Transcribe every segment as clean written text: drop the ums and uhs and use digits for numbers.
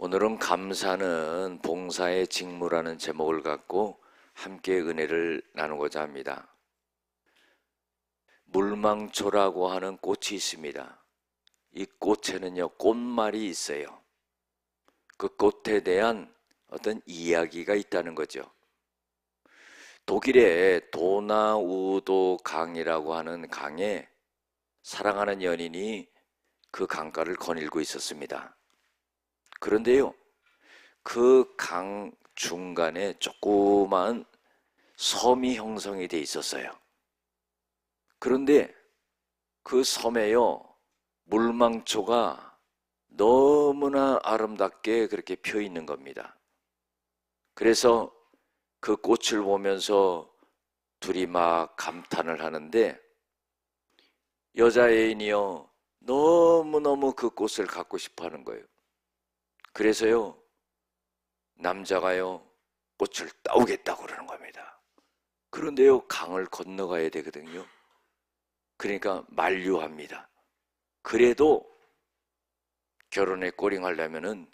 오늘은 감사는 봉사의 직무라는 제목을 갖고 함께 은혜를 나누고자 합니다. 물망초라고 하는 꽃이 있습니다. 이 꽃에는요, 꽃말이 있어요. 그 꽃에 대한 어떤 이야기가 있다는 거죠. 독일의 도나우도 강이라고 하는 강에 사랑하는 연인이 그 강가를 거닐고 있었습니다. 그런데요, 그 강 중간에 조그만 섬이 형성이 돼 있었어요. 그런데 그 섬에요, 물망초가 너무나 아름답게 그렇게 펴 있는 겁니다. 그래서 그 꽃을 보면서 둘이 막 감탄을 하는데, 여자 애인이요, 너무너무 그 꽃을 갖고 싶어 하는 거예요. 그래서요, 남자가요, 꽃을 따오겠다고 그러는 겁니다. 그런데요, 강을 건너가야 되거든요. 그러니까 만류합니다. 그래도 결혼에 꼬링하려면은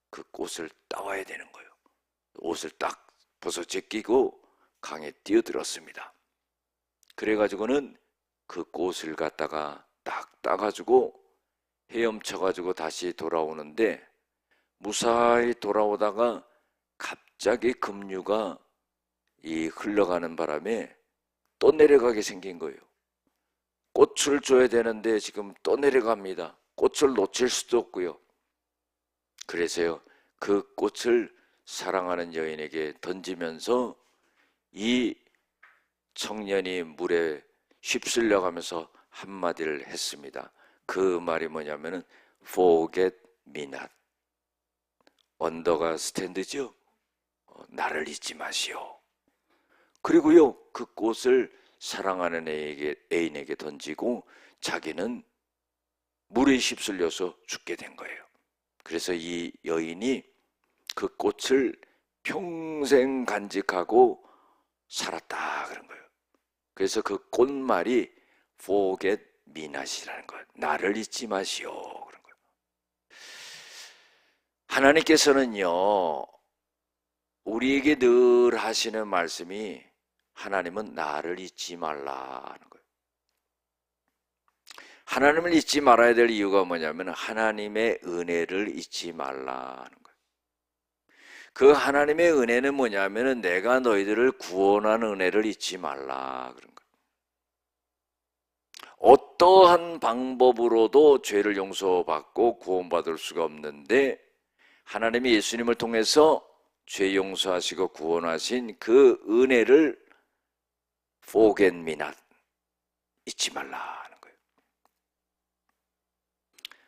그 꽃을 따와야 되는 거예요. 옷을 딱 벗어 제끼고 강에 뛰어들었습니다. 그래가지고는 그 꽃을 갖다가 딱 따가지고 헤엄쳐가지고 다시 돌아오는데, 무사히 돌아오다가 갑자기 급류가 흘러가는 바람에 또 내려가게 생긴 거예요. 꽃을 줘야 되는데 지금 또 내려갑니다. 꽃을 놓칠 수도 없고요. 그래서요, 그 꽃을 사랑하는 여인에게 던지면서 이 청년이 물에 휩쓸려 가면서 한마디를 했습니다. 그 말이 뭐냐면은 Forget me not. 언더가 스탠드죠. 나를 잊지 마시오. 그리고요, 그 꽃을 사랑하는 애인에게 던지고 자기는 물에 휩쓸려서 죽게 된 거예요. 그래서 이 여인이 그 꽃을 평생 간직하고 살았다 그런 거예요. 그래서 그 꽃말이 Forget me not이라는 거예요. 나를 잊지 마시오 그런 거예요. 하나님께서는요, 우리에게 늘 하시는 말씀이, 하나님은 나를 잊지 말라 하는 거예요. 하나님을 잊지 말아야 될 이유가 뭐냐면 하나님의 은혜를 잊지 말라 하는 거예요. 그 하나님의 은혜는 뭐냐면 내가 너희들을 구원한 은혜를 잊지 말라 그런 거예요. 어떠한 방법으로도 죄를 용서받고 구원받을 수가 없는데, 하나님이 예수님을 통해서 죄 용서하시고 구원하신 그 은혜를 Forget me not, 잊지 말라 하는 거예요.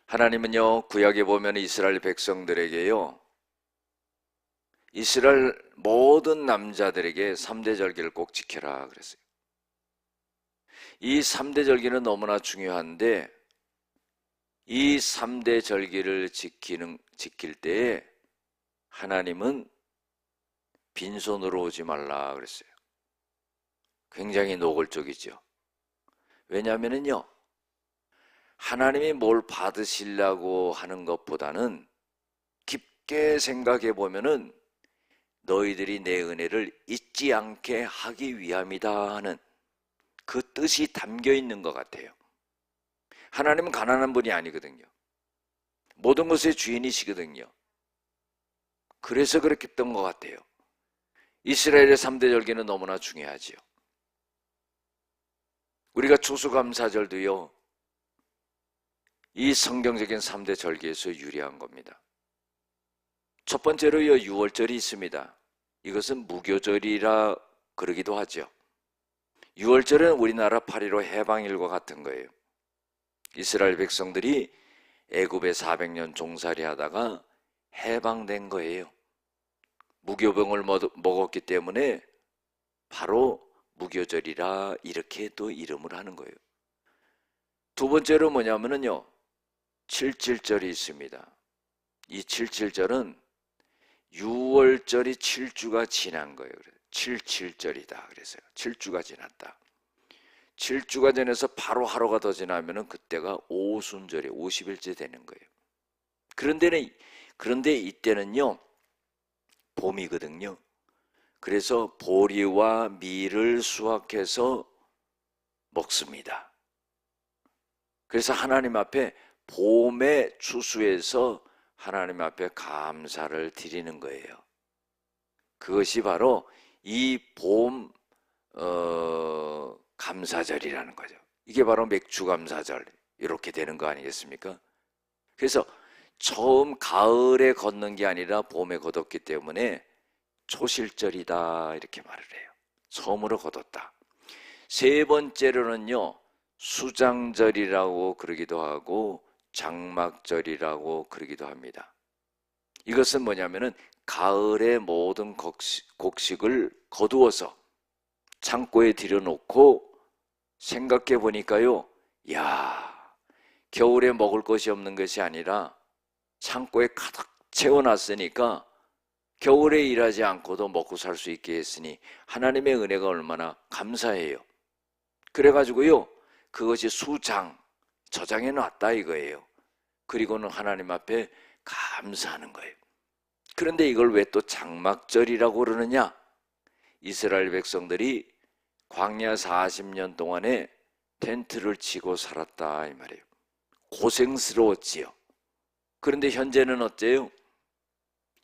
하나님은요, 구약에 보면 이스라엘 백성들에게요, 이스라엘 모든 남자들에게 3대 절기를 꼭 지켜라 그랬어요. 이 3대 절기는 너무나 중요한데, 이 3대 절기를 지킬 때에 하나님은 빈손으로 오지 말라 그랬어요. 굉장히 노골적이죠. 왜냐하면요, 하나님이 뭘 받으시려고 하는 것보다는 깊게 생각해 보면은 너희들이 내 은혜를 잊지 않게 하기 위함이다 하는 그 뜻이 담겨 있는 것 같아요. 하나님은 가난한 분이 아니거든요. 모든 것의 주인이시거든요. 그래서 그랬던 것 같아요. 이스라엘의 3대 절기는 너무나 중요하지요. 우리가 추수감사절도요, 이 성경적인 3대 절기에서 유래한 겁니다. 첫 번째로요, 6월절이 있습니다. 이것은 무교절이라 그러기도 하죠. 6월절은 우리나라 8.15 해방일과 같은 거예요. 이스라엘 백성들이 애굽에 400년 종살이 하다가 해방된 거예요. 무교병을 먹었기 때문에 바로 무교절이라 이렇게 또 이름을 하는 거예요. 두 번째로 뭐냐면요, 7.7절이 있습니다. 이 7.7절은 6월절이 7주가 지난 거예요. 7.7절이다 그래서요. 7주가 지났다. 7주가 지나서 바로 하루가 더 지나면은 그때가 오순절이 50일째 되는 거예요. 그런데는 그런데 이때는요, 봄이거든요. 그래서 보리와 밀을 수확해서 먹습니다. 그래서 하나님 앞에 봄의 추수에서 하나님 앞에 감사를 드리는 거예요. 그것이 바로 이 봄 감사절이라는 거죠. 이게 바로 맥주 감사절 이렇게 되는 거 아니겠습니까? 그래서 처음 가을에 걷는 게 아니라 봄에 걷었기 때문에 초실절이다 이렇게 말을 해요. 처음으로 걷었다. 세 번째로는요, 수장절이라고 그러기도 하고 장막절이라고 그러기도 합니다. 이것은 뭐냐면은 가을의 모든 곡식을 거두어서 창고에 들여놓고 생각해 보니까요, 야, 겨울에 먹을 것이 없는 것이 아니라 창고에 가득 채워놨으니까 겨울에 일하지 않고도 먹고 살 수 있게 했으니 하나님의 은혜가 얼마나 감사해요. 그래가지고요, 그것이 수장, 저장해 놨다 이거예요. 그리고는 하나님 앞에 감사하는 거예요. 그런데 이걸 왜 또 장막절이라고 그러느냐? 이스라엘 백성들이 광야 40년 동안에 텐트를 치고 살았다 이 말이에요. 고생스러웠지요. 그런데 현재는 어때요?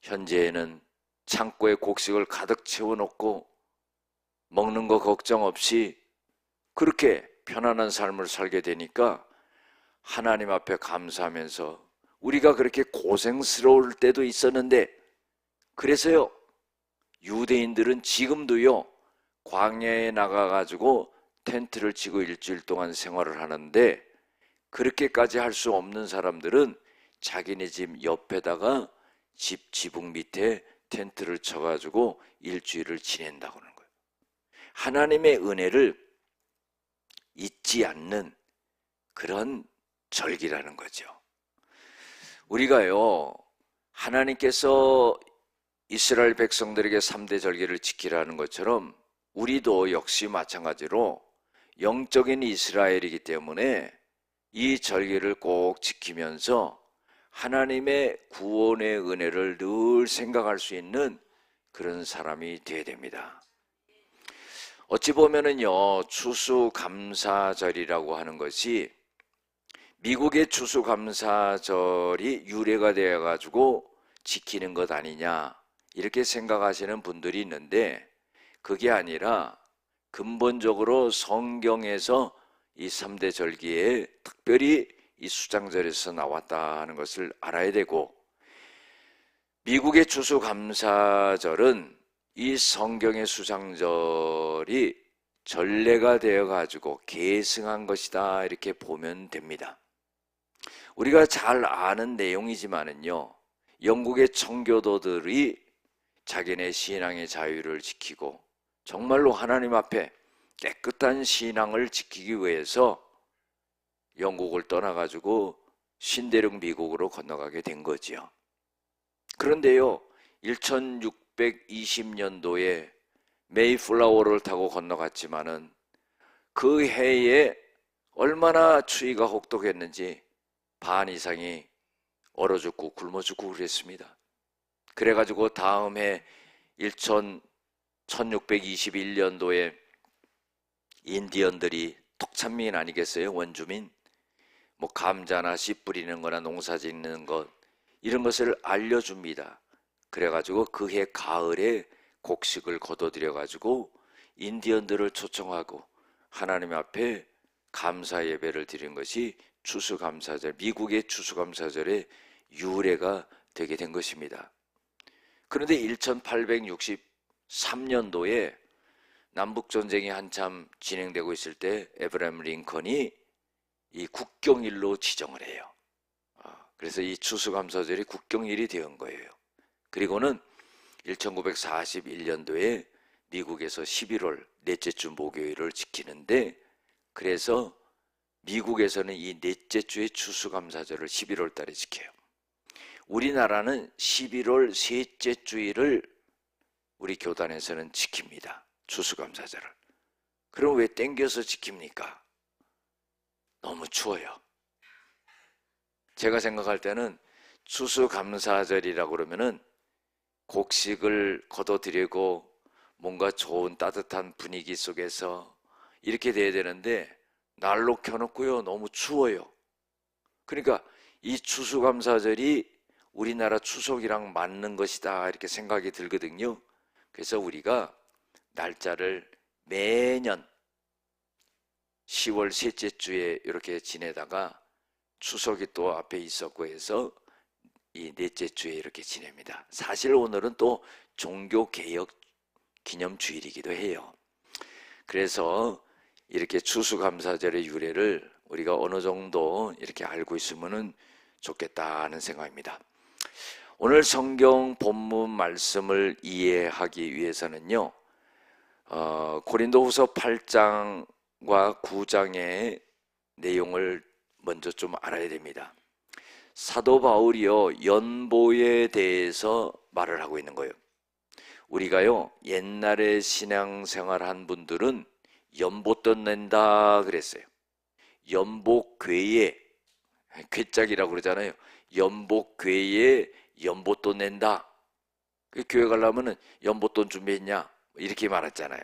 현재는 창고에 곡식을 가득 채워놓고 먹는 거 걱정 없이 그렇게 편안한 삶을 살게 되니까 하나님 앞에 감사하면서, 우리가 그렇게 고생스러울 때도 있었는데, 그래서요, 유대인들은 지금도요, 광야에 나가가지고 텐트를 치고 일주일 동안 생활을 하는데, 그렇게까지 할 수 없는 사람들은 자기네 집 옆에다가 집 지붕 밑에 텐트를 쳐가지고 일주일을 지낸다고 하는 거예요. 하나님의 은혜를 잊지 않는 그런 절기라는 거죠. 우리가요, 하나님께서 이스라엘 백성들에게 3대 절기를 지키라는 것처럼 우리도 역시 마찬가지로 영적인 이스라엘이기 때문에 이 절기를 꼭 지키면서 하나님의 구원의 은혜를 늘 생각할 수 있는 그런 사람이 되어야 됩니다. 어찌 보면은요, 추수감사절이라고 하는 것이 미국의 추수감사절이 유래가 되어가지고 지키는 것 아니냐 이렇게 생각하시는 분들이 있는데, 그게 아니라 근본적으로 성경에서 이 3대 절기에 특별히 이 수장절에서 나왔다 하는 것을 알아야 되고, 미국의 추수감사절은 이 성경의 수장절이 전례가 되어가지고 계승한 것이다 이렇게 보면 됩니다. 우리가 잘 아는 내용이지만은요, 영국의 청교도들이 자기네 신앙의 자유를 지키고 정말로 하나님 앞에 깨끗한 신앙을 지키기 위해서 영국을 떠나가지고 신대륙 미국으로 건너가게 된 거지요. 그런데요, 1620년도에 메이플라워를 타고 건너갔지만은 그 해에 얼마나 추위가 혹독했는지 반 이상이 얼어 죽고 굶어 죽고 그랬습니다. 그래가지고 다음 해 1621년도에 인디언들이, 토착민 아니겠어요? 원주민, 뭐 감자나 씨 뿌리는 거나 농사 짓는 것 이런 것을 알려줍니다. 그래가지고 그해 가을에 곡식을 거둬들여 가지고 인디언들을 초청하고 하나님 앞에 감사 예배를 드린 것이 추수감사절, 미국의 추수감사절의 유래가 되게 된 것입니다. 그런데 1863년도에 남북전쟁이 한참 진행되고 있을 때 에브라임 링컨이 이 국경일로 지정을 해요. 그래서 이 추수감사절이 국경일이 된 거예요. 그리고는 1941년도에 미국에서 11월 넷째 주 목요일을 지키는데, 그래서 미국에서는 이 넷째 주의 추수감사절을 11월 달에 지켜요. 우리나라는 11월 셋째 주일을 우리 교단에서는 지킵니다. 추수감사절을. 그럼 왜 땡겨서 지킵니까? 너무 추워요. 제가 생각할 때는 추수감사절이라고 그러면은 곡식을 거둬들이고 뭔가 좋은 따뜻한 분위기 속에서 이렇게 돼야 되는데 난로 켜놓고요 너무 추워요. 그러니까 이 추수감사절이 우리나라 추석이랑 맞는 것이다 이렇게 생각이 들거든요. 그래서 우리가 날짜를 매년 10월 셋째 주에 이렇게 지내다가 추석이 또 앞에 있었고 해서 이 넷째 주에 이렇게 지냅니다. 사실 오늘은 또 종교개혁 기념주일이기도 해요. 그래서 이렇게 추수감사절의 유래를 우리가 어느 정도 이렇게 알고 있으면 좋겠다는 생각입니다. 오늘 성경 본문 말씀을 이해하기 위해서는요, 고린도후서 8장과 9장의 내용을 먼저 좀 알아야 됩니다. 사도 바울이요 연보에 대해서 말을 하고 있는 거예요. 우리가요 옛날에 신앙생활한 분들은 연보돈 낸다 그랬어요. 연복괴에, 괴짝이라고 그러잖아요. 연복괴에 연보돈 낸다. 교회 가려면 연보돈 준비했냐 이렇게 말했잖아요.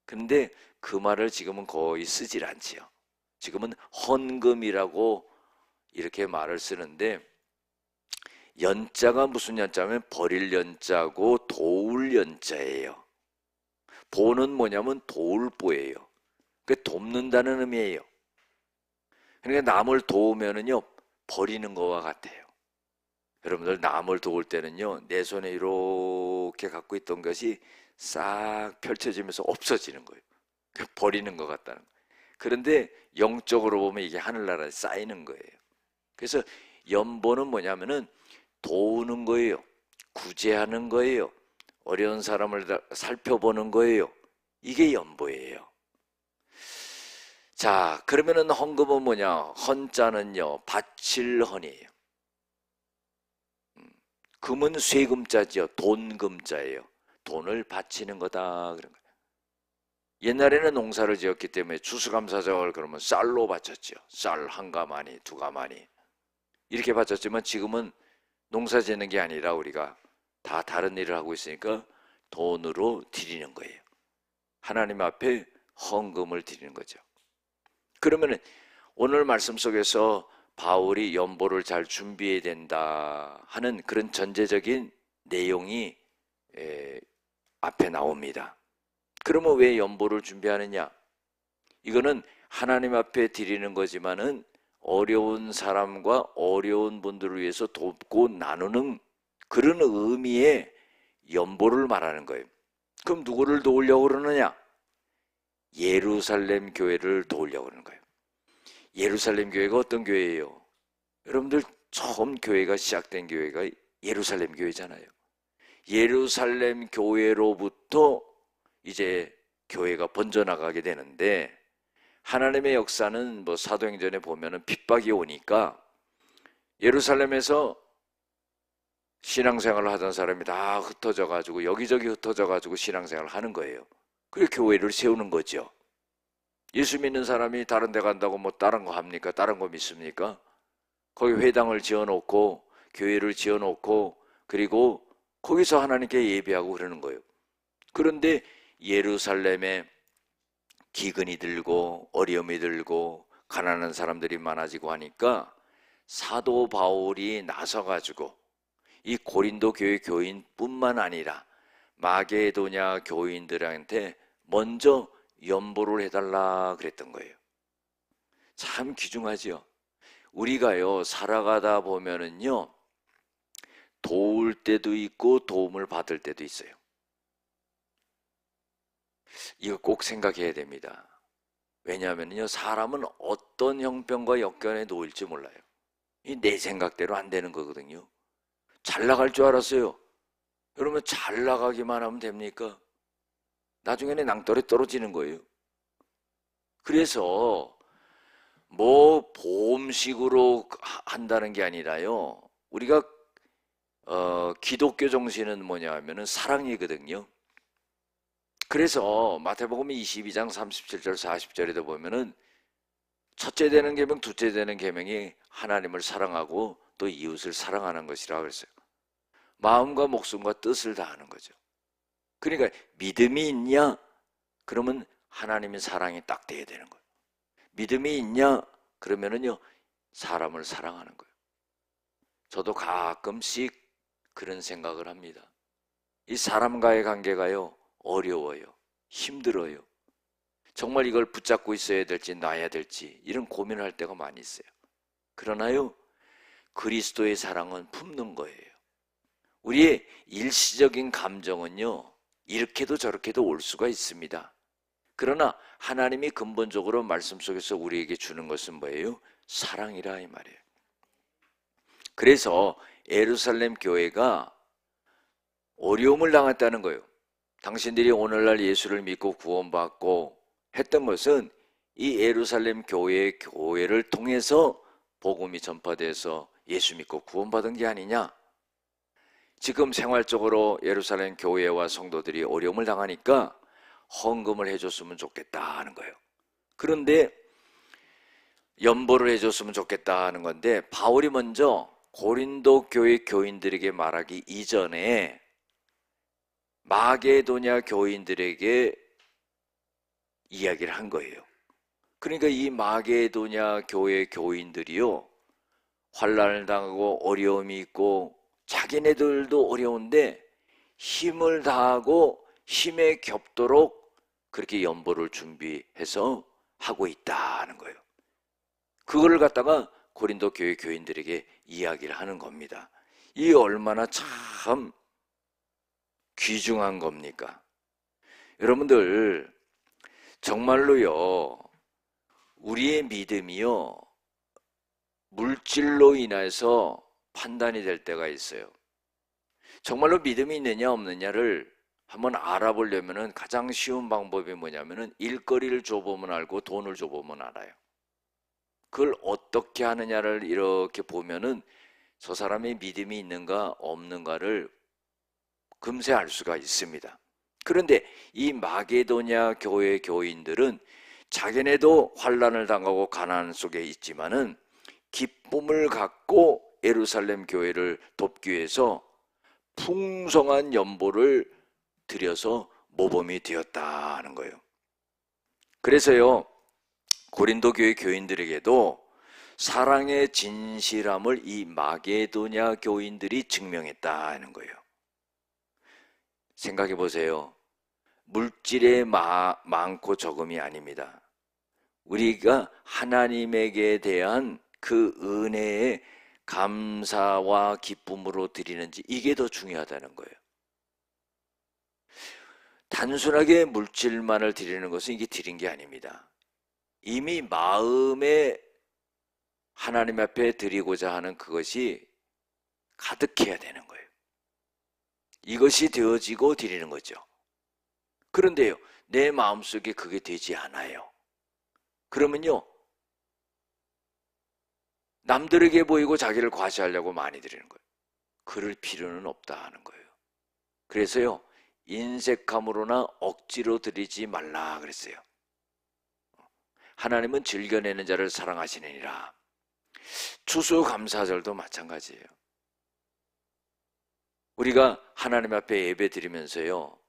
근데 그 말을 지금은 거의 쓰질 않지요. 지금은 헌금이라고 이렇게 말을 쓰는데, 연자가 무슨 연자면 버릴 연자고 도울 연자예요. 보는 뭐냐면 도울보예요. 그 돕는다는 의미예요. 그러니까 남을 도우면은요 버리는 거와 같아요. 여러분들 남을 도울 때는요 내 손에 이렇게 갖고 있던 것이 싹 펼쳐지면서 없어지는 거예요. 버리는 것 같다는 거예요. 그런데 영적으로 보면 이게 하늘나라에 쌓이는 거예요. 그래서 연보는 뭐냐면은 도우는 거예요. 구제하는 거예요. 어려운 사람을 살펴보는 거예요. 이게 연보예요. 자, 그러면은 헌금은 뭐냐? 헌자는요 바칠 헌이에요. 금은 쇠금자지요. 돈금자예요. 돈을 바치는 거다 그런 거예요. 옛날에는 농사를 지었기 때문에 추수감사절 그러면 쌀로 바쳤죠. 쌀 한 가마니 두 가마니 이렇게 바쳤지만 지금은 농사 짓는 게 아니라 우리가 다 다른 일을 하고 있으니까 돈으로 드리는 거예요. 하나님 앞에 헌금을 드리는 거죠. 그러면 오늘 말씀 속에서 바울이 연보를 잘 준비해야 된다 하는 그런 전제적인 내용이 앞에 나옵니다. 그러면 왜 연보를 준비하느냐? 이거는 하나님 앞에 드리는 거지만은 어려운 사람과 어려운 분들을 위해서 돕고 나누는 그런 의미의 연보를 말하는 거예요. 그럼 누구를 도우려고 그러느냐? 예루살렘 교회를 도우려고 그러는 거예요. 예루살렘 교회가 어떤 교회예요? 여러분들 처음 교회가 시작된 교회가 예루살렘 교회잖아요. 예루살렘 교회로부터 이제 교회가 번져나가게 되는데, 하나님의 역사는 뭐 사도행전에 보면은 핍박이 오니까 예루살렘에서 신앙생활을 하던 사람이 다 흩어져 가지고 여기저기 흩어져 가지고 신앙생활을 하는 거예요. 그리고 교회를 세우는 거죠. 예수 믿는 사람이 다른 데 간다고 뭐 다른 거 합니까? 다른 거 믿습니까? 거기 회당을 지어놓고 교회를 지어놓고 그리고 거기서 하나님께 예배하고 그러는 거예요. 그런데 예루살렘에 기근이 들고 어려움이 들고 가난한 사람들이 많아지고 하니까 사도 바울이 나서가지고 이 고린도 교회 교인뿐만 아니라 마게도냐 교인들한테 먼저 연보를 해달라 그랬던 거예요. 참 귀중하죠. 우리가요 살아가다 보면은요 도울 때도 있고 도움을 받을 때도 있어요. 이거 꼭 생각해야 됩니다. 왜냐하면요 사람은 어떤 형편과 역경에 놓일지 몰라요. 이 내 생각대로 안 되는 거거든요. 잘 나갈 줄 알았어요. 여러분 잘 나가기만 하면 됩니까? 나중에는 낭떠러지 떨어지는 거예요. 그래서 뭐 보험식으로 한다는 게 아니라요. 우리가 기독교 정신은 뭐냐 하면은 사랑이거든요. 그래서 마태복음 22장 37절 40절에도 보면은 첫째 되는 계명, 둘째 되는 계명이 하나님을 사랑하고 또 이웃을 사랑하는 것이라고 그랬어요. 마음과 목숨과 뜻을 다하는 거죠. 그러니까 믿음이 있냐? 그러면 하나님의 사랑이 딱 돼야 되는 거예요. 믿음이 있냐? 그러면은요, 사람을 사랑하는 거예요. 저도 가끔씩 그런 생각을 합니다. 이 사람과의 관계가요, 어려워요. 힘들어요. 정말 이걸 붙잡고 있어야 될지 놔야 될지 이런 고민을 할 때가 많이 있어요. 그러나요, 그리스도의 사랑은 품는 거예요. 우리의 일시적인 감정은요, 이렇게도 저렇게도 올 수가 있습니다. 그러나 하나님이 근본적으로 말씀 속에서 우리에게 주는 것은 뭐예요? 사랑이라 이 말이에요. 그래서 예루살렘 교회가 어려움을 당했다는 거예요. 당신들이 오늘날 예수를 믿고 구원받고 했던 것은 이 예루살렘 교회를 통해서 복음이 전파돼서 예수 믿고 구원받은 게 아니냐. 지금 생활적으로 예루살렘 교회와 성도들이 어려움을 당하니까 헌금을 해줬으면 좋겠다 하는 거예요. 그런데 연보를 해줬으면 좋겠다 하는 건데, 바울이 먼저 고린도 교회 교인들에게 말하기 이전에 마게도냐 교인들에게 이야기를 한 거예요. 그러니까 이 마게도냐 교회 교인들이요, 환난을 당하고 어려움이 있고 자기네들도 어려운데 힘을 다하고 힘에 겹도록 그렇게 연보를 준비해서 하고 있다는 거예요. 그거를 갖다가 고린도 교회 교인들에게 이야기를 하는 겁니다. 이 얼마나 참 귀중한 겁니까? 여러분들, 정말로요, 우리의 믿음이요, 물질로 인해서 판단이 될 때가 있어요. 정말로 믿음이 있느냐 없느냐를 한번 알아보려면 가장 쉬운 방법이 뭐냐면은 일거리를 줘보면 알고 돈을 줘보면 알아요. 그걸 어떻게 하느냐를 이렇게 보면은 저 사람의 믿음이 있는가 없는가를 금세 알 수가 있습니다. 그런데 이 마게도냐 교회 교인들은 자기네도 환난을 당하고 가난 속에 있지만은 기쁨을 갖고 예루살렘 교회를 돕기 위해서 풍성한 연보를 드려서 모범이 되었다 하는 거예요. 그래서요, 고린도 교회 교인들에게도 사랑의 진실함을 이 마게도냐 교인들이 증명했다 하는 거예요. 생각해 보세요. 물질의 많고 적음이 아닙니다. 우리가 하나님에게 대한 그 은혜의 감사와 기쁨으로 드리는지, 이게 더 중요하다는 거예요. 단순하게 물질만을 드리는 것은 이게 드린 게 아닙니다. 이미 마음에 하나님 앞에 드리고자 하는 그것이 가득해야 되는 거예요. 이것이 되어지고 드리는 거죠. 그런데요, 내 마음속에 그게 되지 않아요. 그러면요, 남들에게 보이고 자기를 과시하려고 많이 드리는 거예요. 그럴 필요는 없다 하는 거예요. 그래서요, 인색함으로나 억지로 드리지 말라 그랬어요. 하나님은 즐겨내는 자를 사랑하시느니라. 추수감사절도 마찬가지예요. 우리가 하나님 앞에 예배 드리면서요,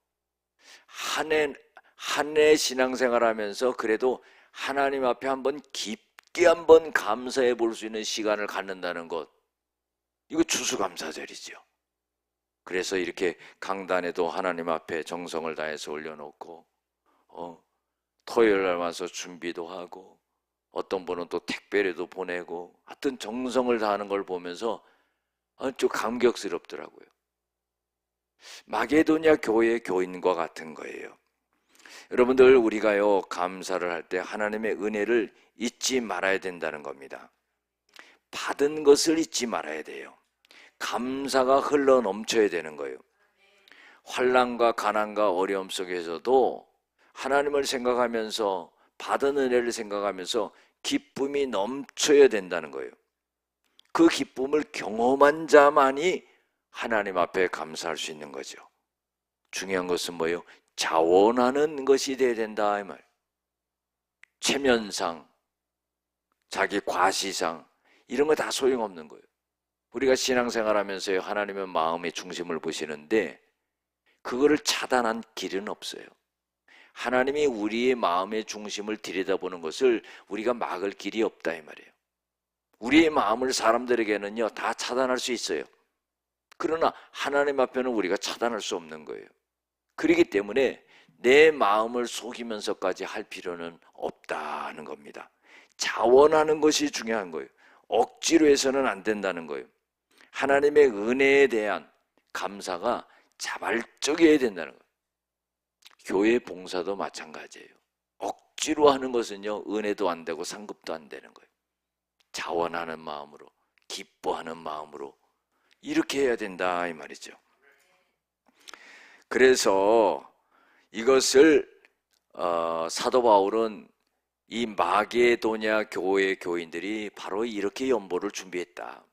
한 해 신앙생활 하면서 그래도 하나님 앞에 한번 깊게 한번 감사해 볼 수 있는 시간을 갖는다는 것, 이거 추수감사절이죠. 그래서 이렇게 강단에도 하나님 앞에 정성을 다해서 올려놓고 토요일 날 와서 준비도 하고 어떤 분은 또 택배라도 보내고 하여튼 정성을 다하는 걸 보면서 좀 감격스럽더라고요. 마게도냐 교회 교인과 같은 거예요. 여러분들, 우리가요, 감사를 할 때 하나님의 은혜를 잊지 말아야 된다는 겁니다. 받은 것을 잊지 말아야 돼요. 감사가 흘러 넘쳐야 되는 거예요. 환난과 가난과 어려움 속에서도 하나님을 생각하면서 받은 은혜를 생각하면서 기쁨이 넘쳐야 된다는 거예요. 그 기쁨을 경험한 자만이 하나님 앞에 감사할 수 있는 거죠. 중요한 것은 뭐예요? 자원하는 것이 돼야 된다 이 말. 체면상, 자기 과시상 이런 거 다 소용없는 거예요. 우리가 신앙생활하면서요, 하나님은 마음의 중심을 보시는데 그거를 차단한 길은 없어요. 하나님이 우리의 마음의 중심을 들여다보는 것을 우리가 막을 길이 없다 이 말이에요. 우리의 마음을 사람들에게는요 다 차단할 수 있어요. 그러나 하나님 앞에는 우리가 차단할 수 없는 거예요. 그렇기 때문에 내 마음을 속이면서까지 할 필요는 없다는 겁니다. 자원하는 것이 중요한 거예요. 억지로 해서는 안 된다는 거예요. 하나님의 은혜에 대한 감사가 자발적이어야 된다는 거예요. 교회 봉사도 마찬가지예요. 억지로 하는 것은요 은혜도 안 되고 상급도 안 되는 거예요. 자원하는 마음으로, 기뻐하는 마음으로 이렇게 해야 된다 이 말이죠. 그래서 이것을 사도 바울은 이 마게도냐 교회 교인들이 바로 이렇게 연보를 준비했다.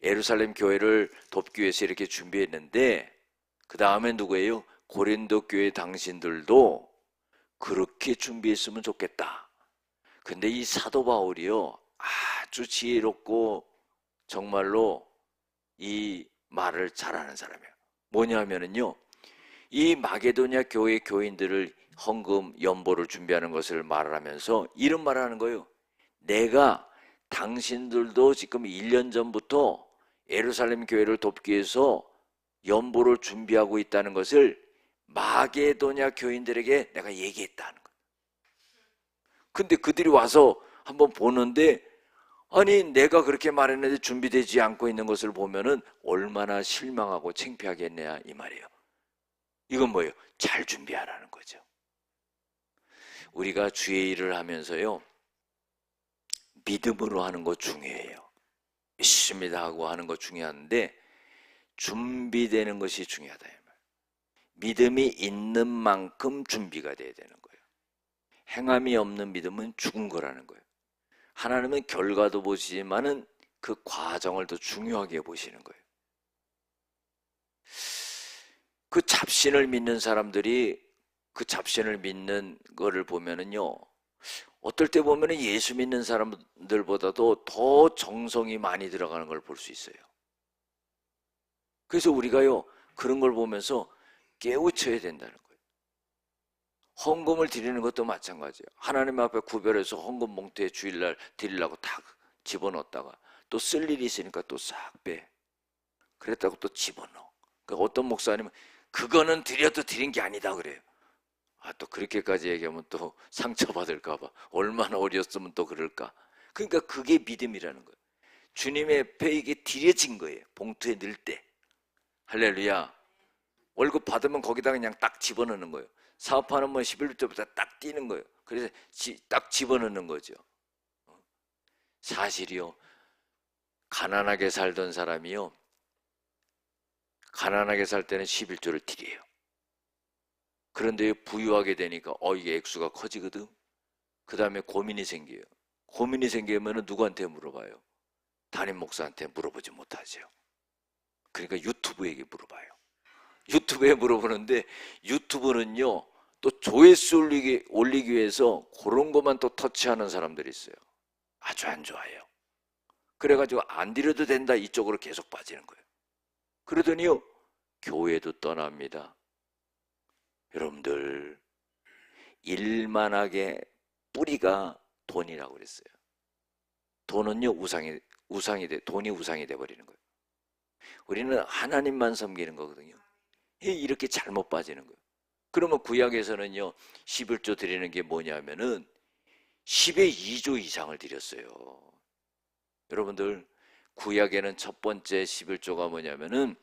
예루살렘 교회를 돕기 위해서 이렇게 준비했는데 그 다음에 누구예요? 고린도 교회 당신들도 그렇게 준비했으면 좋겠다. 근데 이 사도 바울이요 아주 지혜롭고 정말로 이 말을 잘하는 사람이에요. 뭐냐면은요 이 마게도냐 교회 교인들을 헌금 연보를 준비하는 것을 말하면서 이런 말을 하는 거예요. 내가 당신들도 지금 1년 전부터 예루살렘 교회를 돕기 위해서 연보를 준비하고 있다는 것을 마게도냐 교인들에게 내가 얘기했다는 거예요. 근데 그들이 와서 한번 보는데 아니 내가 그렇게 말했는데 준비되지 않고 있는 것을 보면은 얼마나 실망하고 창피하겠냐 이 말이에요. 이건 뭐예요? 잘 준비하라는 거죠. 우리가 주의 일을 하면서요 믿음으로 하는 거 중요해요. 믿습니다 하고 하는 거 중요한데 준비되는 것이 중요하다 이 말. 믿음이 있는 만큼 준비가 돼야 되는 거예요. 행함이 없는 믿음은 죽은 거라는 거예요. 하나님은 결과도 보시지만은 그 과정을 더 중요하게 보시는 거예요. 그 잡신을 믿는 사람들이 그 잡신을 믿는 거를 보면은요 어떨 때 보면은 예수 믿는 사람들보다도 더 정성이 많이 들어가는 걸 볼 수 있어요. 그래서 우리가요 그런 걸 보면서 깨우쳐야 된다는 거예요. 헌금을 드리는 것도 마찬가지예요. 하나님 앞에 구별해서 헌금 봉투에 주일날 드리려고 다 집어넣었다가 또 쓸 일이 있으니까 또 싹 빼. 그랬다고 또 집어넣어. 그러니까 어떤 목사님은 그거는 드려도 드린 게 아니다 그래요. 또 그렇게까지 얘기하면 또 상처받을까 봐. 얼마나 어렸으면 또 그럴까. 그러니까 그게 믿음이라는 거예요. 주님의 앞에 이게 드려진 거예요. 봉투에 넣을 때. 할렐루야. 월급 받으면 거기다 그냥 딱 집어넣는 거예요. 사업하는 뭐 11조부터 딱 띄는 거예요. 그래서 딱 집어넣는 거죠. 사실이요. 가난하게 살던 사람이요. 가난하게 살 때는 11조를 드려요. 그런데 부유하게 되니까 이게 액수가 커지거든. 그 다음에 고민이 생겨요. 고민이 생기면 누구한테 물어봐요? 담임 목사한테 물어보지 못하죠. 그러니까 유튜브에게 물어봐요. 유튜브에 물어보는데 유튜브는요 또 조회수 올리기 위해서 그런 것만 또 터치하는 사람들이 있어요. 아주 안 좋아요. 그래가지고 안 드려도 된다 이쪽으로 계속 빠지는 거예요. 그러더니요 교회도 떠납니다. 여러분들 일만하게 뿌리가 돈이라고 그랬어요. 돈은요 돈이 우상이 돼버리는 거예요. 우리는 하나님만 섬기는 거거든요. 이렇게 잘못 빠지는 거예요. 그러면 구약에서는요 11조 드리는 게 뭐냐면은 10의 2조 이상을 드렸어요. 여러분들 구약에는 첫 번째 11조가 뭐냐면은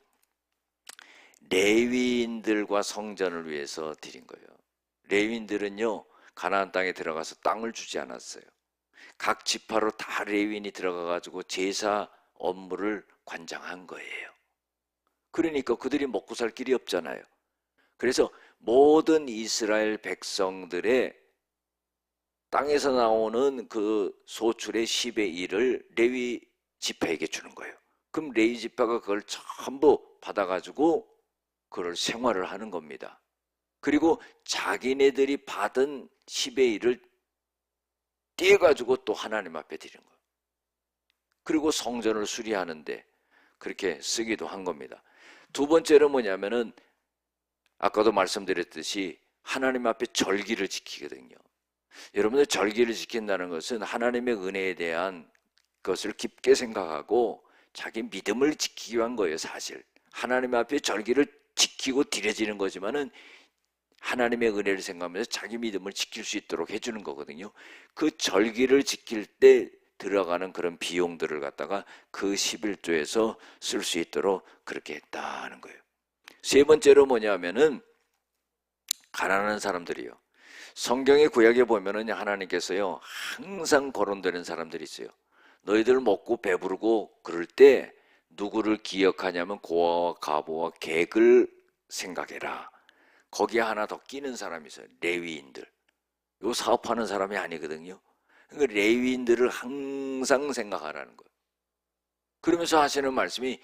레위인들과 성전을 위해서 드린 거예요. 레위인들은요 가나안 땅에 들어가서 땅을 주지 않았어요. 각 지파로 다 레위인이 들어가가지고 제사 업무를 관장한 거예요. 그러니까 그들이 먹고 살 길이 없잖아요. 그래서 모든 이스라엘 백성들의 땅에서 나오는 그 소출의 10의 1을 레위 지파에게 주는 거예요. 그럼 레위 지파가 그걸 전부 받아가지고 그걸 생활을 하는 겁니다. 그리고 자기네들이 받은 10의 1을 떼가지고 또 하나님 앞에 드리는 거예요. 그리고 성전을 수리하는데 그렇게 쓰기도 한 겁니다. 두 번째로 뭐냐면은 아까도 말씀드렸듯이 하나님 앞에 절기를 지키거든요. 여러분들 절기를 지킨다는 것은 하나님의 은혜에 대한 것을 깊게 생각하고 자기 믿음을 지키기 위한 거예요. 사실 하나님 앞에 절기를 지키고 드려지는 거지만은 하나님의 은혜를 생각하면서 자기 믿음을 지킬 수 있도록 해주는 거거든요. 그 절기를 지킬 때 들어가는 그런 비용들을 갖다가 그 11조에서 쓸 수 있도록 그렇게 했다는 거예요. 세 번째로 뭐냐면은 가난한 사람들이요. 성경의 구약에 보면은 하나님께서요 항상 거론되는 사람들이 있어요. 너희들 먹고 배부르고 그럴 때 누구를 기억하냐면 고아와 가부와 객을 생각해라. 거기에 하나 더 끼는 사람이 있어요. 레위인들. 요 사업하는 사람이 아니거든요. 그러니까 레위인들을 항상 생각하라는 거예요. 그러면서 하시는 말씀이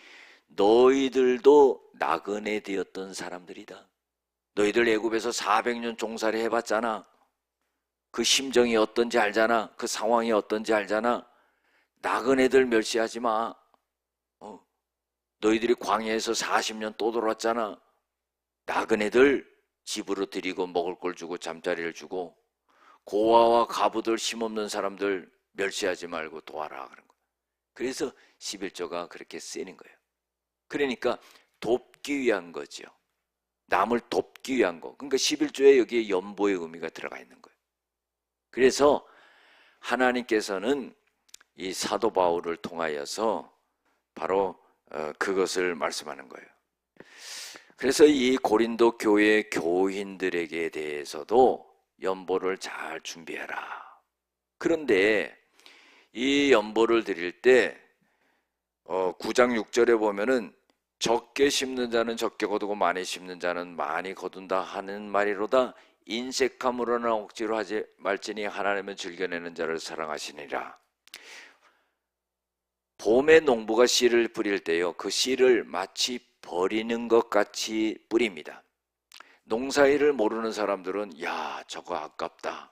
너희들도 나그네 되었던 사람들이다. 너희들 애굽에서 400년 종살이 해봤잖아. 그 심정이 어떤지 알잖아. 그 상황이 어떤지 알잖아. 나그네들 멸시하지 마. 너희들이 광야에서 40년 또 돌았잖아. 나그네들 집으로 드리고 먹을 걸 주고 잠자리를 주고 고아와 가부들 힘없는 사람들 멸시하지 말고 도와라 그런 거예요. 그래서 11조가 그렇게 쓰이는 거예요. 그러니까 돕기 위한 거죠. 남을 돕기 위한 거. 그러니까 11조에 여기에 연보의 의미가 들어가 있는 거예요. 그래서 하나님께서는 이 사도 바울을 통하여서 바로 그것을 말씀하는 거예요. 그래서 이 고린도 교회 교인들에게 대해서도 연보를 잘 준비해라. 그런데 이 연보를 드릴 때 9장 6절에 보면은 적게 심는 자는 적게 거두고 많이 심는 자는 많이 거둔다 하는 말이로다. 인색함으로나 억지로 하지 말지니 하나님은 즐겨내는 자를 사랑하시니라. 봄에 농부가 씨를 뿌릴 때요, 그 씨를 마치 버리는 것 같이 뿌립니다. 농사일을 모르는 사람들은 야, 저거 아깝다.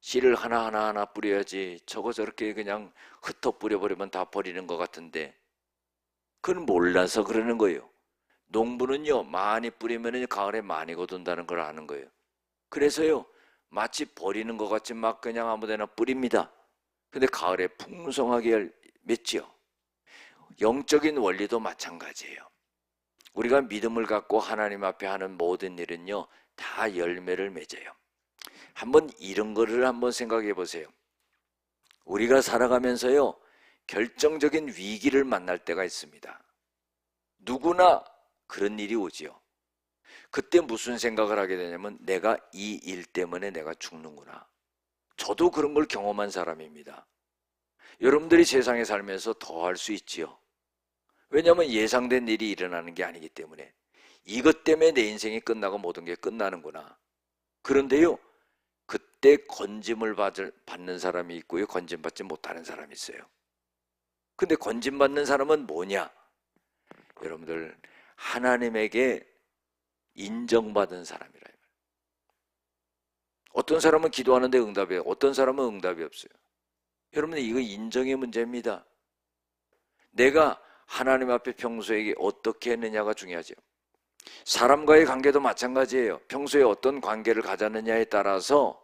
씨를 하나하나 뿌려야지. 저거 저렇게 그냥 흩어 뿌려버리면 다 버리는 것 같은데. 그건 몰라서 그러는 거예요. 농부는요, 많이 뿌리면 가을에 많이 거둔다는 걸 아는 거예요. 그래서요, 마치 버리는 것 같이 막 그냥 아무데나 뿌립니다. 근데 가을에 풍성하게 맺지요. 영적인 원리도 마찬가지예요. 우리가 믿음을 갖고 하나님 앞에 하는 모든 일은요, 다 열매를 맺어요. 한번 이런 거를 한번 생각해 보세요. 우리가 살아가면서요, 결정적인 위기를 만날 때가 있습니다. 누구나 그런 일이 오지요. 그때 무슨 생각을 하게 되냐면 내가 이 일 때문에 내가 죽는구나. 저도 그런 걸 경험한 사람입니다. 여러분들이 세상에 살면서 더 할 수 있지요. 왜냐하면 예상된 일이 일어나는 게 아니기 때문에 이것 때문에 내 인생이 끝나고 모든 게 끝나는구나. 그런데요, 그때 건짐을 받는 사람이 있고요, 건짐받지 못하는 사람이 있어요. 근데 건짐받는 사람은 뭐냐? 여러분들, 하나님에게 인정받은 사람이라. 어떤 사람은 기도하는데 응답이 해요. 어떤 사람은 응답이 없어요. 여러분, 이거 인정의 문제입니다. 내가 하나님 앞에 평소에 어떻게 했느냐가 중요하죠. 사람과의 관계도 마찬가지예요. 평소에 어떤 관계를 가졌느냐에 따라서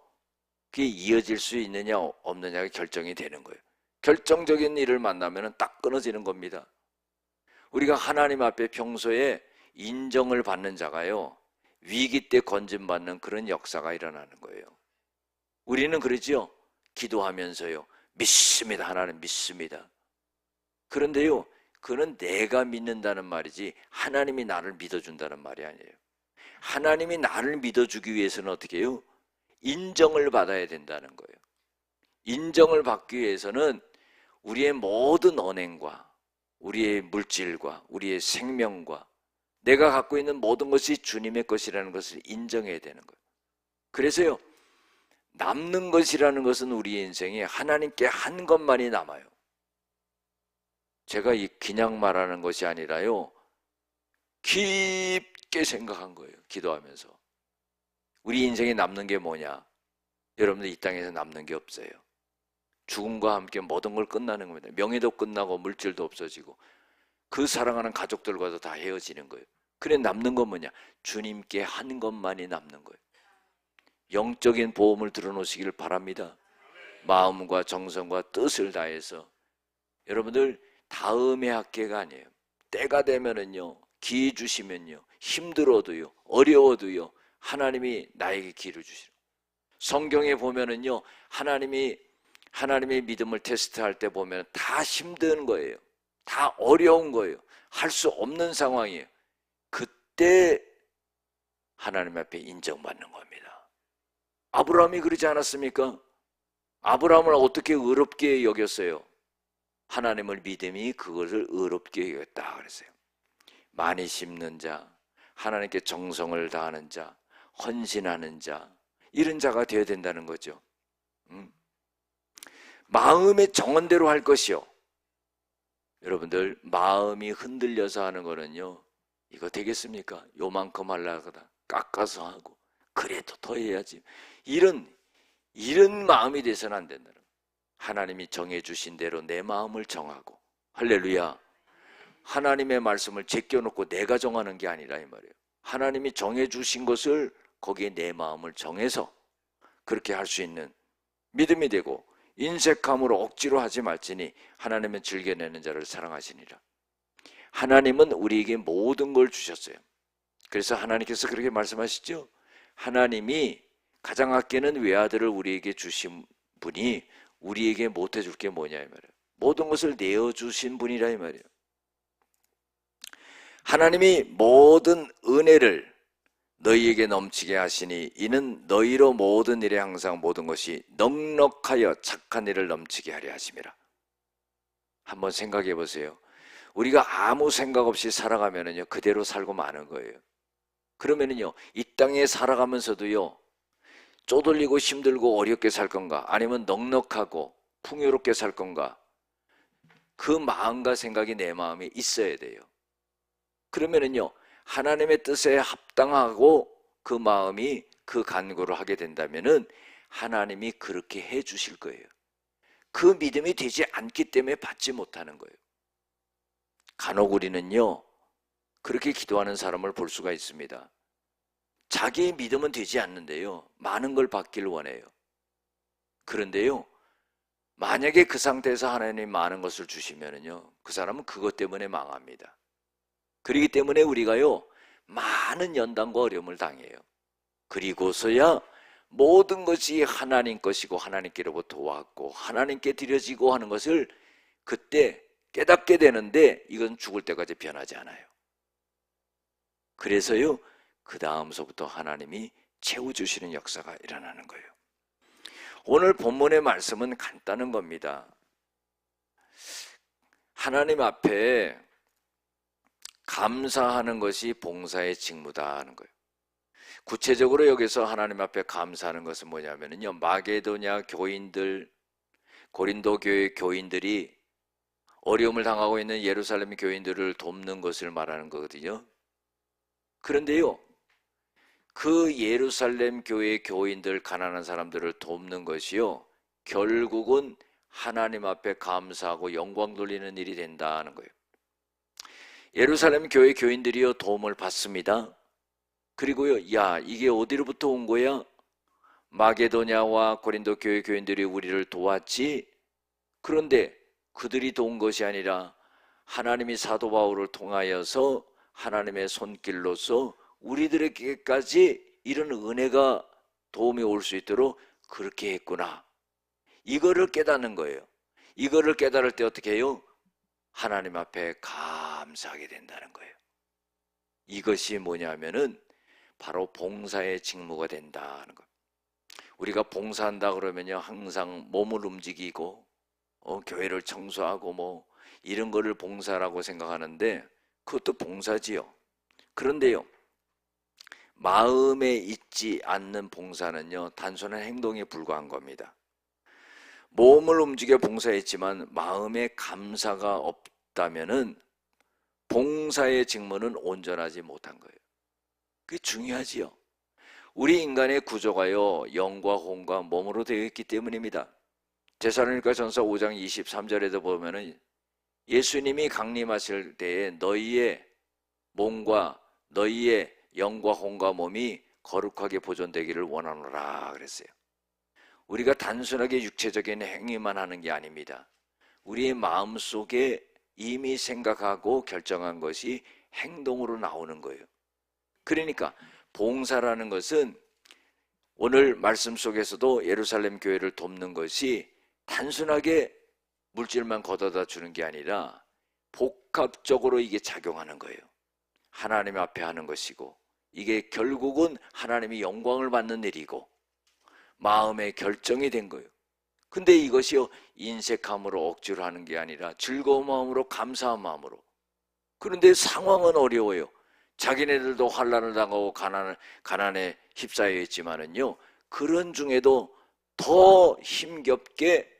그게 이어질 수 있느냐 없느냐가 결정이 되는 거예요. 결정적인 일을 만나면 딱 끊어지는 겁니다. 우리가 하나님 앞에 평소에 인정을 받는 자가요, 위기 때 건짐받는 그런 역사가 일어나는 거예요. 우리는 그러지요. 기도하면서요, 믿습니다. 하나님 믿습니다. 그런데요, 그는 내가 믿는다는 말이지 하나님이 나를 믿어준다는 말이 아니에요. 하나님이 나를 믿어주기 위해서는 어떻게 해요? 인정을 받아야 된다는 거예요. 인정을 받기 위해서는 우리의 모든 언행과 우리의 물질과 우리의 생명과 내가 갖고 있는 모든 것이 주님의 것이라는 것을 인정해야 되는 거예요. 그래서요, 남는 것이라는 것은 우리의 인생에 하나님께 한 것만이 남아요. 제가 그냥 말하는 것이 아니라요, 깊게 생각한 거예요. 기도하면서. 우리 인생에 남는 게 뭐냐? 여러분들, 이 땅에서 남는 게 없어요. 죽음과 함께 모든 걸 끝나는 겁니다. 명예도 끝나고 물질도 없어지고. 그 사랑하는 가족들과도 다 헤어지는 거예요. 그래 남는 건 뭐냐? 주님께 한 것만이 남는 거예요. 영적인 보험을 들어놓으시기를 바랍니다. 마음과 정성과 뜻을 다해서. 여러분들 다음의 학계가 아니에요. 때가 되면은요, 기회 주시면요, 힘들어도요, 어려워도요, 하나님이 나에게 기회를 주시는. 성경에 보면은요, 하나님의 믿음을 테스트할 때 보면 다 힘든 거예요. 다 어려운 거예요. 할 수 없는 상황이에요. 그때 하나님 앞에 인정받는 겁니다. 아브라함이 그러지 않았습니까? 아브라함을 어떻게 의롭게 여겼어요? 하나님을 믿음이 그것을 의롭게 여겼다 그랬어요. 많이 심는 자, 하나님께 정성을 다하는 자, 헌신하는 자, 이런 자가 되어야 된다는 거죠. 마음의 정언대로 할 것이요. 여러분들 마음이 흔들려서 하는 거는요, 이거 되겠습니까? 요만큼 하려다 깎아서 하고 그래도 더 해야지, 이런 마음이 돼서는 안 된다는 거예요. 하나님이 정해주신 대로 내 마음을 정하고, 할렐루야, 하나님의 말씀을 제껴놓고 내가 정하는 게 아니라 이 말이에요. 하나님이 정해주신 것을 거기에 내 마음을 정해서 그렇게 할 수 있는 믿음이 되고, 인색함으로 억지로 하지 말지니 하나님은 즐겨내는 자를 사랑하시니라. 하나님은 우리에게 모든 걸 주셨어요. 그래서 하나님께서 그렇게 말씀하시죠. 하나님이 가장 아끼는 외아들을 우리에게 주신 분이 우리에게 못 해줄 게 뭐냐 이 말이에요. 모든 것을 내어주신 분이라 이 말이에요. 하나님이 모든 은혜를 너희에게 넘치게 하시니 이는 너희로 모든 일에 항상 모든 것이 넉넉하여 착한 일을 넘치게 하려 하심이라. 한번 생각해 보세요. 우리가 아무 생각 없이 살아가면은요, 그대로 살고 마는 거예요. 그러면은요, 이 땅에 살아가면서도요, 쪼들리고 힘들고 어렵게 살 건가, 아니면 넉넉하고 풍요롭게 살 건가, 그 마음과 생각이 내 마음에 있어야 돼요. 그러면은요, 하나님의 뜻에 합당하고 그 마음이 그 간구를 하게 된다면은 하나님이 그렇게 해 주실 거예요. 그 믿음이 되지 않기 때문에 받지 못하는 거예요. 간혹 우리는요, 그렇게 기도하는 사람을 볼 수가 있습니다. 자기의 믿음은 되지 않는데요, 많은 걸 받기를 원해요. 그런데요, 만약에 그 상태에서 하나님이 많은 것을 주시면은요, 그 사람은 그것 때문에 망합니다. 그렇기 때문에 우리가요, 많은 연단과 어려움을 당해요. 그리고서야 모든 것이 하나님 것이고 하나님께로부터 왔고 하나님께 드려지고 하는 것을 그때 깨닫게 되는데, 이건 죽을 때까지 변하지 않아요. 그래서요, 그 다음서부터 하나님이 채워주시는 역사가 일어나는 거예요. 오늘 본문의 말씀은 간단한 겁니다. 하나님 앞에 감사하는 것이 봉사의 직무다 하는 거예요. 구체적으로 여기서 하나님 앞에 감사하는 것은 뭐냐면요, 마게도냐 교인들, 고린도 교회 교인들이 어려움을 당하고 있는 예루살렘 교인들을 돕는 것을 말하는 거거든요. 그런데요, 그 예루살렘 교회 교인들, 가난한 사람들을 돕는 것이요, 결국은 하나님 앞에 감사하고 영광 돌리는 일이 된다는 거예요. 예루살렘 교회 교인들이요, 도움을 받습니다. 그리고요, 야, 이게 어디로부터 온 거야? 마게도냐와 고린도 교회 교인들이 우리를 도왔지. 그런데 그들이 도운 것이 아니라 하나님이 사도 바울을 통하여서 하나님의 손길로서 우리들에게까지 이런 은혜가, 도움이 올 수 있도록 그렇게 했구나. 이거를 깨닫는 거예요. 이거를 깨달을 때 어떻게 해요? 하나님 앞에 감사하게 된다는 거예요. 이것이 뭐냐면은 바로 봉사의 직무가 된다는 거예요. 우리가 봉사한다 그러면요, 항상 몸을 움직이고 교회를 청소하고 뭐 이런 거를 봉사라고 생각하는데, 그것도 봉사지요. 그런데요, 마음에 있지 않는 봉사는요, 단순한 행동에 불과한 겁니다. 몸을 움직여 봉사했지만 마음에 감사가 없다면은 봉사의 직무는 온전하지 못한 거예요. 그게 중요하지요. 우리 인간의 구조가요, 영과 혼과 몸으로 되어 있기 때문입니다. 데살로니가 전서 5장 23절에도 보면은 예수님이 강림하실 때에 너희의 몸과 너희의 영과 혼과 몸이 거룩하게 보존되기를 원하노라 그랬어요. 우리가 단순하게 육체적인 행위만 하는 게 아닙니다. 우리의 마음속에 이미 생각하고 결정한 것이 행동으로 나오는 거예요. 그러니까 봉사라는 것은 오늘 말씀 속에서도 예루살렘 교회를 돕는 것이 단순하게 물질만 걷어다 주는 게 아니라 복합적으로 이게 작용하는 거예요. 하나님 앞에 하는 것이고, 이게 결국은 하나님이 영광을 받는 일이고 마음의 결정이 된 거예요. 근데 이것이요, 인색함으로 억지로 하는 게 아니라 즐거운 마음으로, 감사한 마음으로. 그런데 상황은 어려워요. 자기네들도 환난을 당하고 가난에 휩싸여 있지만은요, 그런 중에도 더 힘겹게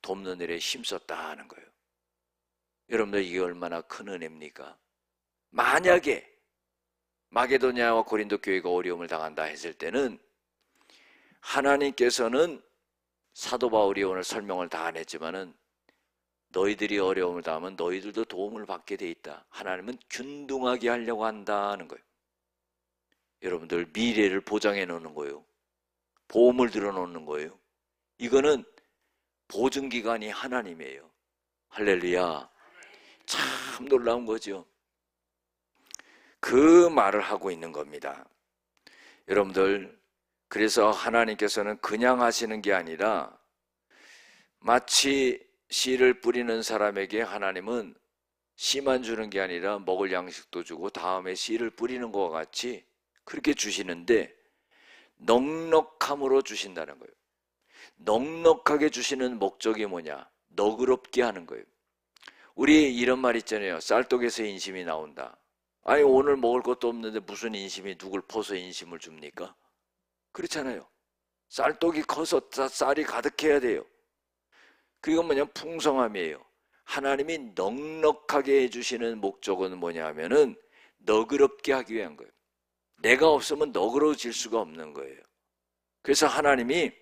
돕는 일에 힘썼다는 거예요. 여러분들, 이게 얼마나 큰 은혜입니까? 만약에 마게도냐와 고린도 교회가 어려움을 당한다 했을 때는 하나님께서는 사도 바울이 오늘 설명을 다 안 했지만은 너희들이 어려움을 당하면 너희들도 도움을 받게 돼 있다. 하나님은 균등하게 하려고 한다는 거예요. 여러분들, 미래를 보장해 놓는 거예요. 보험을 들어 놓는 거예요. 이거는 보증기관이 하나님이에요. 할렐루야. 참 놀라운 거죠. 그 말을 하고 있는 겁니다. 여러분들, 그래서 하나님께서는 그냥 하시는 게 아니라 마치 씨를 뿌리는 사람에게 하나님은 씨만 주는 게 아니라 먹을 양식도 주고 다음에 씨를 뿌리는 것과 같이 그렇게 주시는데 넉넉함으로 주신다는 거예요. 넉넉하게 주시는 목적이 뭐냐? 너그럽게 하는 거예요. 우리 이런 말 있잖아요. 쌀떡에서 인심이 나온다. 아니, 오늘 먹을 것도 없는데 무슨 인심이 누굴 퍼서 인심을 줍니까? 그렇잖아요. 쌀떡이 커서 쌀이 가득해야 돼요. 그건 뭐냐면 풍성함이에요. 하나님이 넉넉하게 해주시는 목적은 뭐냐면은 너그럽게 하기 위한 거예요. 내가 없으면 너그러워질 수가 없는 거예요. 그래서 하나님이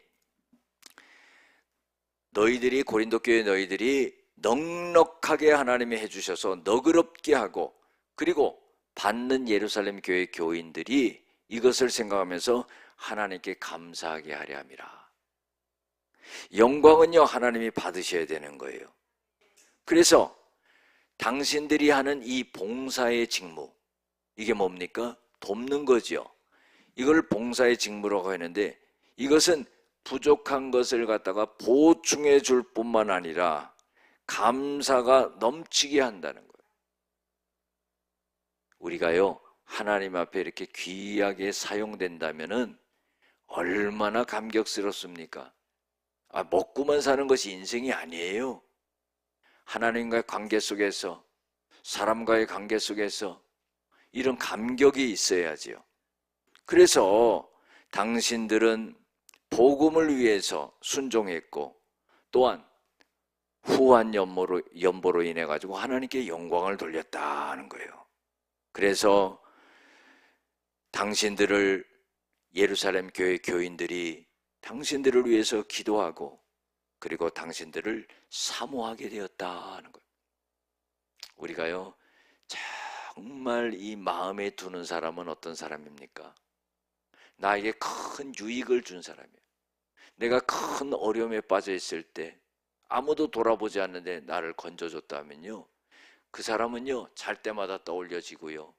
너희들이, 고린도 교회 너희들이 넉넉하게 하나님이 해주셔서 너그럽게 하고, 그리고 받는 예루살렘 교회 교인들이 이것을 생각하면서 하나님께 감사하게 하려 함이라. 영광은요, 하나님이 받으셔야 되는 거예요. 그래서 당신들이 하는 이 봉사의 직무, 이게 뭡니까? 돕는 거죠. 이걸 봉사의 직무라고 하는데, 이것은 부족한 것을 갖다가 보충해 줄 뿐만 아니라 감사가 넘치게 한다는 거예요. 우리가요, 하나님 앞에 이렇게 귀하게 사용된다면은 얼마나 감격스럽습니까? 먹고만 사는 것이 인생이 아니에요. 하나님과의 관계 속에서, 사람과의 관계 속에서 이런 감격이 있어야지요. 그래서 당신들은 복음을 위해서 순종했고, 또한 후한 연보로 인해 가지고 하나님께 영광을 돌렸다는 거예요. 그래서 당신들을, 예루살렘 교회 교인들이 당신들을 위해서 기도하고, 그리고 당신들을 사모하게 되었다는 거예요. 우리가요, 정말 이 마음에 두는 사람은 어떤 사람입니까? 나에게 큰 유익을 준 사람이에요. 내가 큰 어려움에 빠져 있을 때 아무도 돌아보지 않는데 나를 건져줬다면요, 그 사람은요, 잘 때마다 떠올려지고요,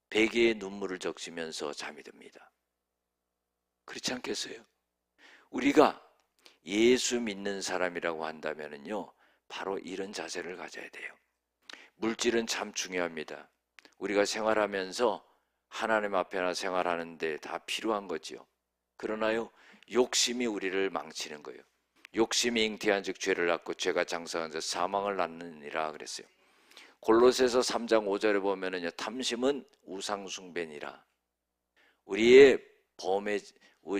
베개에 눈물을 적시면서 잠이 듭니다. 그렇지 않겠어요? 우리가 예수 믿는 사람이라고 한다면요, 바로 이런 자세를 가져야 돼요. 물질은 참 중요합니다. 우리가 생활하면서 하나님 앞에나 생활하는데 다 필요한 거지요. 그러나요, 욕심이 우리를 망치는 거예요. 욕심이 잉태한 즉 죄를 낳고, 죄가 장성한 즉 사망을 낳느니라 그랬어요. 골로새서 3장 5절에 보면은요, 탐심은 우상숭배니라. 우리의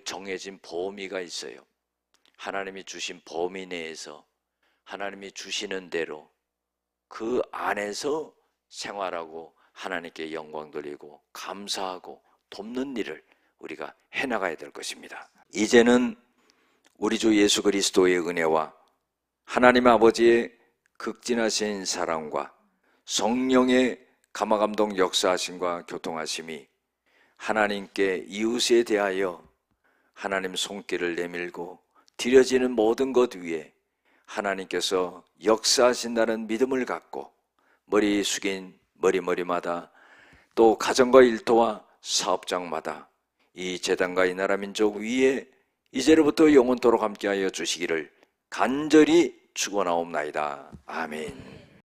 정해진 범위가 있어요. 하나님이 주신 범위 내에서 하나님이 주시는 대로 그 안에서 생활하고 하나님께 영광 돌리고 감사하고 돕는 일을 우리가 해나가야 될 것입니다. 이제는 우리 주 예수 그리스도의 은혜와 하나님 아버지의 극진하신 사랑과 성령의 감화감동 역사하심과 교통하심이 하나님께 이웃에 대하여 하나님 손길을 내밀고 드려지는 모든 것 위에 하나님께서 역사하신다는 믿음을 갖고 머리 숙인 머리마다 또 가정과 일터와 사업장마다 이 제단과 이 나라 민족 위에 이제로부터 영원토록 함께하여 주시기를 간절히 축원하옵나이다. 아멘.